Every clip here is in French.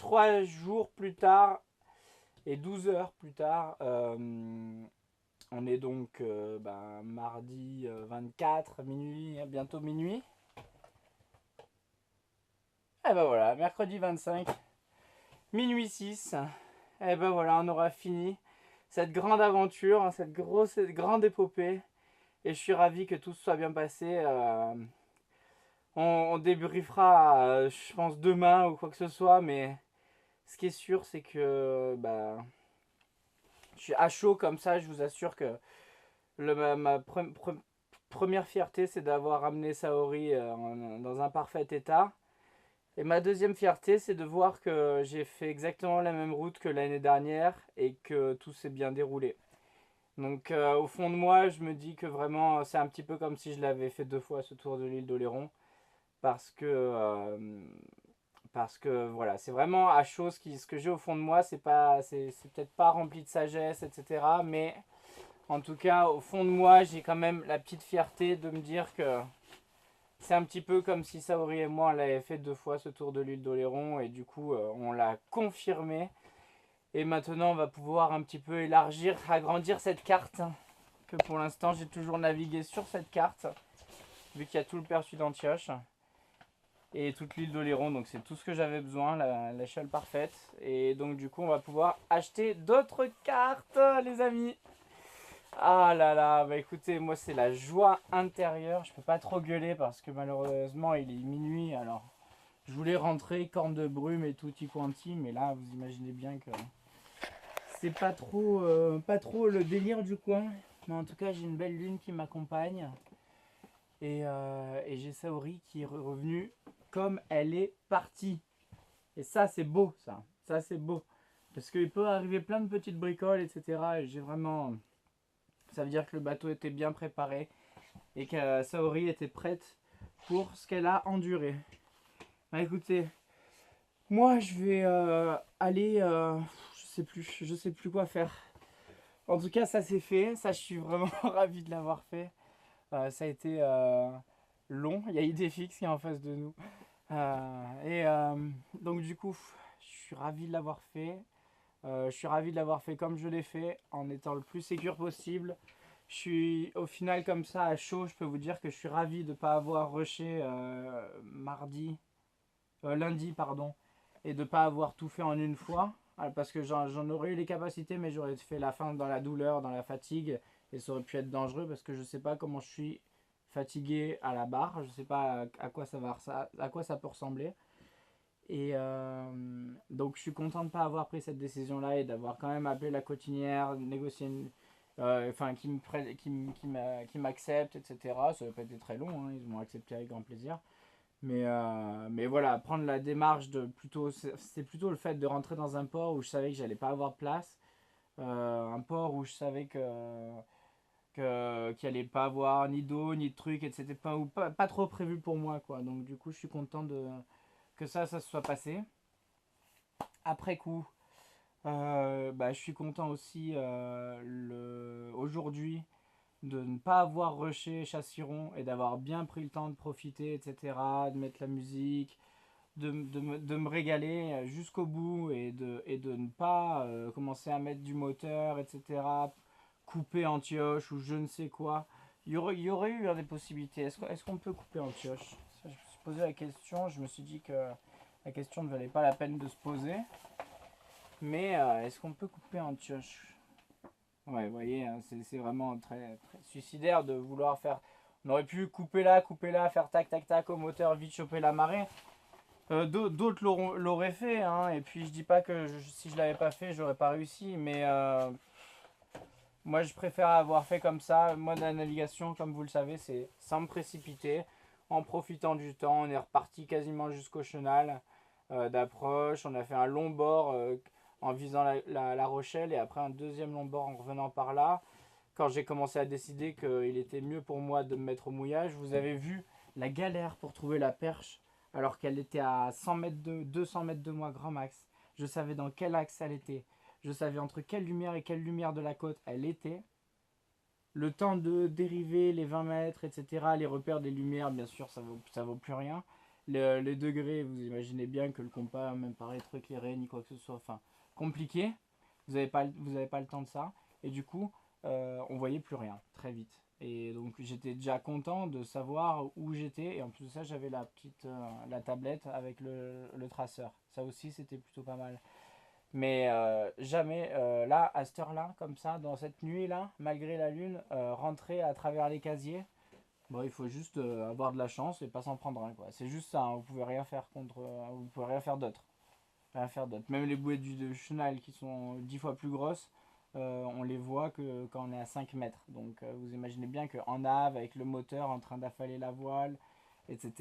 3 jours plus tard et 12 heures plus tard, on est donc mardi 24, minuit, bientôt minuit. Et ben voilà, mercredi 25, minuit 6. Et ben voilà, on aura fini cette grande aventure, hein, cette grande épopée. Et je suis ravi que tout se soit bien passé. On débriefera, je pense, demain ou quoi que ce soit. Mais ce qui est sûr, c'est que je suis à chaud comme ça. Je vous assure que ma première fierté, c'est d'avoir amené Saori dans un parfait état. Et ma deuxième fierté, c'est de voir que j'ai fait exactement la même route que l'année dernière et que tout s'est bien déroulé. Donc au fond de moi, je me dis que vraiment, c'est un petit peu comme si je l'avais fait 2 fois ce tour de l'île d'Oléron. Parce que, parce que voilà, c'est vraiment à chose qui, ce que j'ai au fond de moi, c'est peut-être pas rempli de sagesse, etc. Mais en tout cas, au fond de moi, j'ai quand même la petite fierté de me dire que c'est un petit peu comme si Saori et moi, on l'avait fait 2 fois ce tour de l'île d'Oléron. Et du coup, on l'a confirmé. Et maintenant, on va pouvoir un petit peu élargir, agrandir cette carte. Que pour l'instant, j'ai toujours navigué sur cette carte. Vu qu'il y a tout le perçu d'Antioche. Et toute l'île d'Oléron. Donc c'est tout ce que j'avais besoin, l'échelle parfaite. Et donc du coup, on va pouvoir acheter d'autres cartes, les amis. Ah là là, bah écoutez, moi c'est la joie intérieure. Je peux pas trop gueuler parce que malheureusement, il est minuit. Alors, je voulais rentrer, corne de brume et tutti quanti. Mais là, vous imaginez bien que c'est pas trop le délire du coin. Mais en tout cas, j'ai une belle lune qui m'accompagne. Et j'ai Saori qui est revenue comme elle est partie. Et ça, c'est beau, ça. Ça, c'est beau. Parce qu'il peut arriver plein de petites bricoles, etc. Et j'ai vraiment... Ça veut dire que le bateau était bien préparé. Et que Saori était prête pour ce qu'elle a enduré. Bah écoutez, moi je vais aller... je sais plus quoi faire. En tout cas, ça c'est fait. Ça, je suis vraiment ravi de l'avoir fait. Ça a été long. Il y a Idéfix qui est en face de nous. Donc du coup, je suis ravi de l'avoir fait. Je suis ravi de l'avoir fait comme je l'ai fait, en étant le plus sécure possible. Je suis au final comme ça à chaud. Je peux vous dire que je suis ravi de ne pas avoir rushé lundi, pardon, et de ne pas avoir tout fait en une fois. Parce que j'en aurais eu les capacités, mais j'aurais fait la fin dans la douleur, dans la fatigue, et ça aurait pu être dangereux parce que je sais pas comment je suis fatigué à la barre. Je sais pas à quoi à quoi ça peut ressembler. Et donc je suis content de ne pas avoir pris cette décision-là et d'avoir quand même appelé la cotinière, négocié enfin qui m'accepte, etc. Ça n'a pas été très long, hein, ils m'ont accepté avec grand plaisir. Mais voilà, prendre la démarche de plutôt, c'est plutôt le fait de rentrer dans un port où je savais que j'allais pas avoir de place, un port où je savais qu'il allait pas avoir ni d'eau ni de trucs, et c'était pas trop prévu pour moi, quoi. Donc du coup, je suis content que ça se soit passé. Après coup, je suis content aussi aujourd'hui de ne pas avoir rushé Chassiron et d'avoir bien pris le temps de profiter, etc., de mettre la musique, de me régaler jusqu'au bout et de ne pas commencer à mettre du moteur, etc., couper Antioche ou je ne sais quoi. Il y aurait eu des possibilités. Est-ce qu'on peut couper Antioche? Ça, je me suis posé la question, je me suis dit que la question ne valait pas la peine de se poser. Mais est-ce qu'on peut couper Antioche? Ouais, vous voyez, hein, c'est vraiment très, très suicidaire de vouloir faire. On aurait pu couper là, faire tac tac tac au moteur, vite choper la marée. D'autres l'auraient fait, hein, et puis je dis pas que si je l'avais pas fait, j'aurais pas réussi, mais moi je préfère avoir fait comme ça. Moi, la navigation, comme vous le savez, c'est sans me précipiter, en profitant du temps. On est reparti quasiment jusqu'au chenal d'approche. On a fait un long bord en visant la Rochelle et après un deuxième long bord en revenant par là. Quand j'ai commencé à décider qu'il était mieux pour moi de me mettre au mouillage, vous avez vu la galère pour trouver la perche alors qu'elle était à 100 mètres 200 mètres de moi grand max. Je savais dans quel axe elle était. Je savais entre quelle lumière et quelle lumière de la côte elle était. Le temps de dériver les 20 mètres, etc. Les repères des lumières, bien sûr, ça vaut plus rien. les degrés, vous imaginez bien que le compas, même pas être éclairé ni quoi que ce soit, enfin compliqué. Vous avez pas le temps de ça. Et du coup, on voyait plus rien très vite. Et donc j'étais déjà content de savoir où j'étais. Et en plus de ça, j'avais la tablette avec le traceur. Ça aussi, c'était plutôt pas mal. Mais jamais, là, à cette heure-là, comme ça, dans cette nuit-là, malgré la lune, rentrer à travers les casiers, bon, il faut juste avoir de la chance et pas s'en prendre un, quoi. C'est juste ça, hein, vous pouvez rien faire contre, vous pouvez rien faire d'autre. Rien faire d'autre. Même les bouées de chenal qui sont 10 fois plus grosses, on les voit que quand on est à 5 mètres. Donc vous imaginez bien qu'en nave, avec le moteur en train d'affaler la voile, etc.,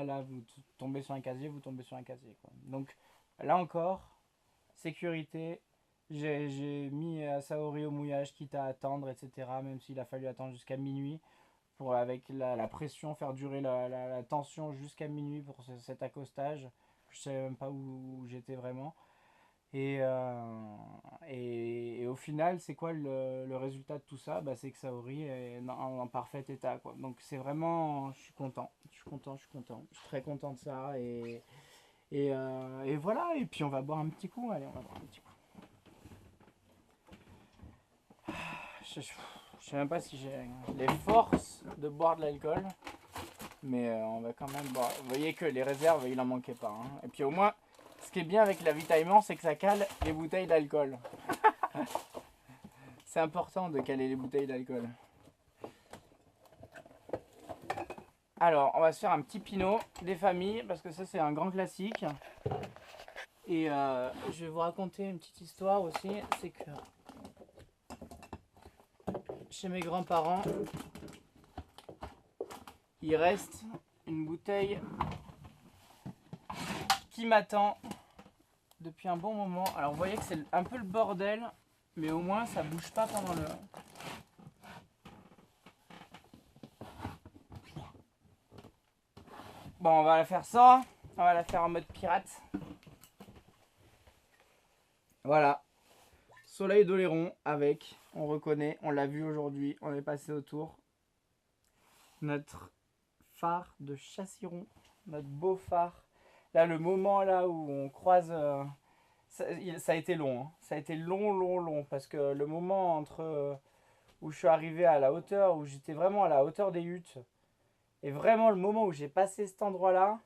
là, vous tombez sur un casier, vous tombez sur un casier, quoi. Donc là encore, sécurité. J'ai mis Saori au mouillage, quitte à attendre, etc. Même s'il a fallu attendre jusqu'à minuit pour, avec la pression, faire durer la tension jusqu'à minuit pour cet accostage. Je savais même pas où j'étais vraiment. Et, au final, c'est quoi le résultat de tout ça? Bah, c'est que Saori est en parfait état, quoi. Donc c'est vraiment, je suis content, je suis content, je suis content, je suis très content de ça. Et voilà, et puis on va boire un petit coup, allez, on va boire un petit coup. Je sais même pas si j'ai les forces de boire de l'alcool, mais on va quand même boire. Vous voyez que les réserves, il en manquait pas, hein. Et puis au moins, ce qui est bien avec l'avitaillement, c'est que ça cale les bouteilles d'alcool. C'est important de caler les bouteilles d'alcool. Alors, on va se faire un petit pinot des familles, parce que ça c'est un grand classique. Et je vais vous raconter une petite histoire aussi, c'est que chez mes grands-parents, il reste une bouteille qui m'attend depuis un bon moment. Alors vous voyez que c'est un peu le bordel, mais au moins ça bouge pas pendant le... Bon, on va la faire sans, on va la faire en mode pirate. Voilà, Soleil d'Oléron avec, on reconnaît, on l'a vu aujourd'hui, on est passé autour. Notre phare de Chassiron, notre beau phare. Là, le moment là où on croise... ça a été long, hein. Ça a été long, parce que le moment entre où je suis arrivé à la hauteur, où j'étais vraiment à la hauteur des huttes, et vraiment le moment où j'ai passé cet endroit-là,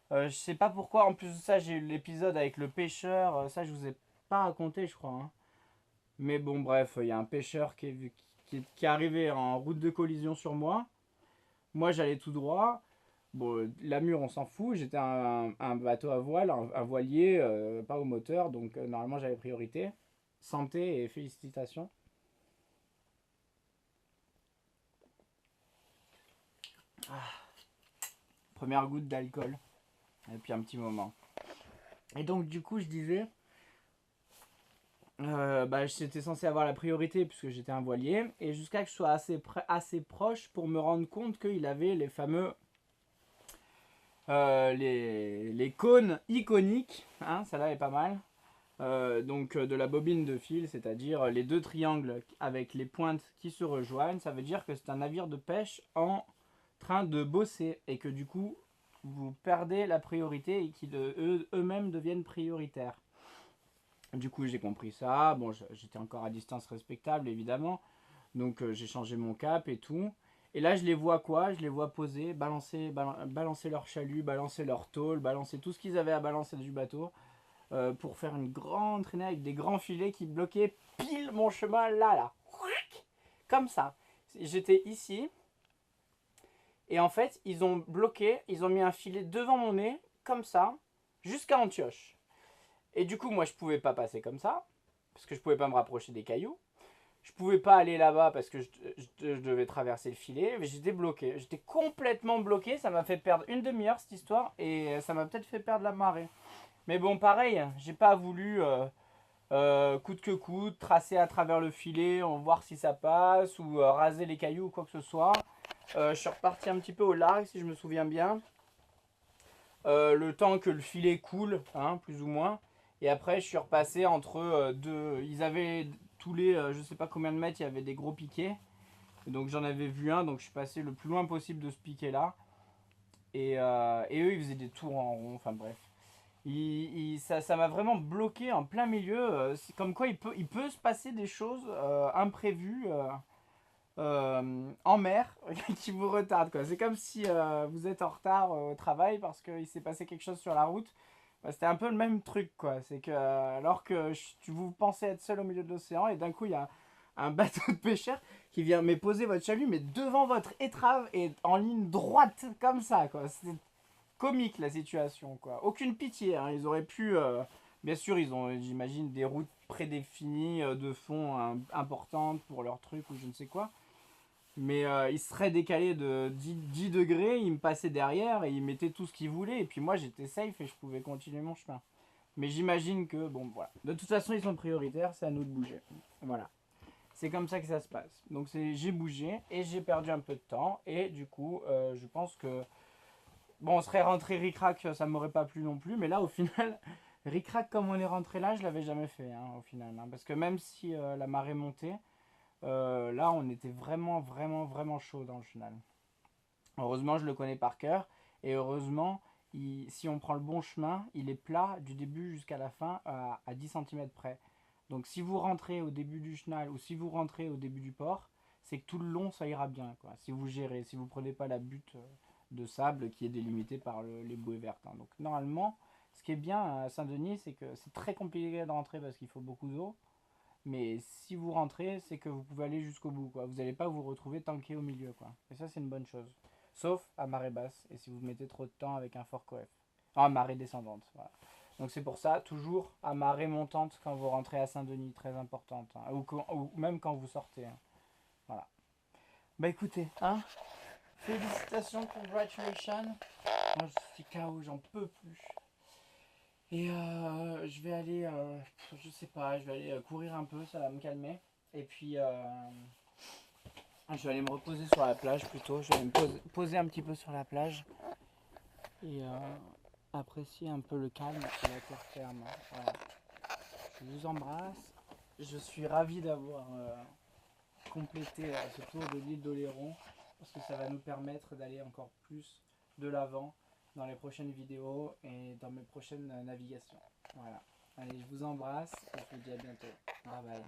je sais pas pourquoi, en plus de ça, j'ai eu l'épisode avec le pêcheur, ça je vous ai pas raconté, je crois, hein. Mais bon, bref, il y a un pêcheur qui est arrivé en route de collision sur moi. Moi, j'allais tout droit. Bon, la mure, on s'en fout. J'étais un bateau à voile, un voilier, pas au moteur. Donc, normalement, j'avais priorité. Santé et félicitations. Première goutte d'alcool. Et puis un petit moment. Et donc, du coup, je disais... j'étais censé avoir la priorité puisque j'étais un voilier. Et jusqu'à que je sois assez proche pour me rendre compte qu'il avait les fameux... les cônes iconiques. Hein, celle-là est pas mal. Donc de la bobine de fil, c'est-à-dire les deux triangles avec les pointes qui se rejoignent, ça veut dire que c'est un navire de pêche en train de bosser et que du coup vous perdez la priorité et qu'ils eux-mêmes deviennent prioritaires. Du coup j'ai compris ça, bon j'étais encore à distance respectable évidemment, donc j'ai changé mon cap et tout. Et là je les vois quoi? Je les vois poser, balancer leur chalut, balancer leur tôle, balancer tout ce qu'ils avaient à balancer du bateau. Pour faire une grande traînée avec des grands filets qui bloquaient pile mon chemin là. Comme ça. J'étais ici. Et en fait, ils ont bloqué, ils ont mis un filet devant mon nez, comme ça, jusqu'à Antioche. Et du coup, moi, je pouvais pas passer comme ça, parce que je pouvais pas me rapprocher des cailloux. Je pouvais pas aller là-bas parce que je devais traverser le filet, mais j'étais bloqué. J'étais complètement bloqué, ça m'a fait perdre une demi-heure cette histoire, et ça m'a peut-être fait perdre la marée. Mais bon, pareil, j'ai pas voulu coûte que coûte tracer à travers le filet, on va voir si ça passe, ou raser les cailloux ou quoi que ce soit. Je suis reparti un petit peu au large si je me souviens bien. Le temps que le filet coule, hein, plus ou moins. Et après, je suis repassé entre deux. Ils avaient tous les, je sais pas combien de mètres, il y avait des gros piquets. Et donc j'en avais vu un, donc je suis passé le plus loin possible de ce piquet là. Et eux, ils faisaient des tours en rond, enfin bref. Ça m'a vraiment bloqué en plein milieu. C'est comme quoi il peut se passer des choses imprévues en mer qui vous retardent, quoi. C'est comme si vous êtes en retard au travail parce qu'il s'est passé quelque chose sur la route. Bah, c'était un peu le même truc, quoi. C'est que alors que vous pensez être seul au milieu de l'océan et d'un coup il y a un bateau de pêcheurs qui vient mais poser votre chalut mais devant votre étrave et en ligne droite comme ça, quoi. C'était comique la situation, quoi. Aucune pitié, hein. Ils auraient pu. Bien sûr, ils ont, j'imagine, des routes prédéfinies de fond importantes pour leur truc ou je ne sais quoi. Mais ils seraient décalés de 10 degrés, ils me passaient derrière et ils mettaient tout ce qu'ils voulaient. Et puis moi, j'étais safe et je pouvais continuer mon chemin. Mais j'imagine que, bon, voilà. De toute façon, ils sont prioritaires, c'est à nous de bouger. Voilà. C'est comme ça que ça se passe. Donc j'ai bougé et j'ai perdu un peu de temps. Et du coup, je pense que bon, on serait rentré ric-rac, ça m'aurait pas plu non plus, mais là, au final, ric-rac comme on est rentré là, je l'avais jamais fait, hein, au final. Hein, parce que même si la marée montait, là, on était vraiment, vraiment, vraiment chaud dans le chenal. Heureusement, je le connais par cœur, et heureusement, si on prend le bon chemin, il est plat du début jusqu'à la fin à 10 cm près. Donc si vous rentrez au début du chenal ou si vous rentrez au début du port, c'est que tout le long ça ira bien, quoi. Si vous gérez, si vous prenez pas la butte de sable qui est délimitée par les bouées vertes, hein. Donc normalement, ce qui est bien à Saint-Denis, c'est que c'est très compliqué de rentrer parce qu'il faut beaucoup d'eau. Mais si vous rentrez, c'est que vous pouvez aller jusqu'au bout, quoi. Vous n'allez pas vous retrouver tanké au milieu, quoi. Et ça, c'est une bonne chose. Sauf à marée basse et si vous mettez trop de temps avec un fort coef. Ah, marée descendante, voilà. Donc c'est pour ça, toujours à marée montante quand vous rentrez à Saint-Denis, très importante. Hein. Ou même quand vous sortez. Hein. Voilà. Bah écoutez, hein, félicitations, congratulations. Moi je suis KO, j'en peux plus. Et je vais aller, je sais pas, je vais aller courir un peu, ça va me calmer. Et puis je vais aller me reposer sur la plage plutôt. Je vais aller me poser un petit peu sur la plage. Et apprécier un peu le calme et la terre ferme. Voilà. Je vous embrasse. Je suis ravi d'avoir complété ce tour de l'île d'Oléron parce que ça va nous permettre d'aller encore plus de l'avant dans les prochaines vidéos et dans mes prochaines navigations. Voilà. Allez, je vous embrasse et je vous dis à bientôt. Bye bye.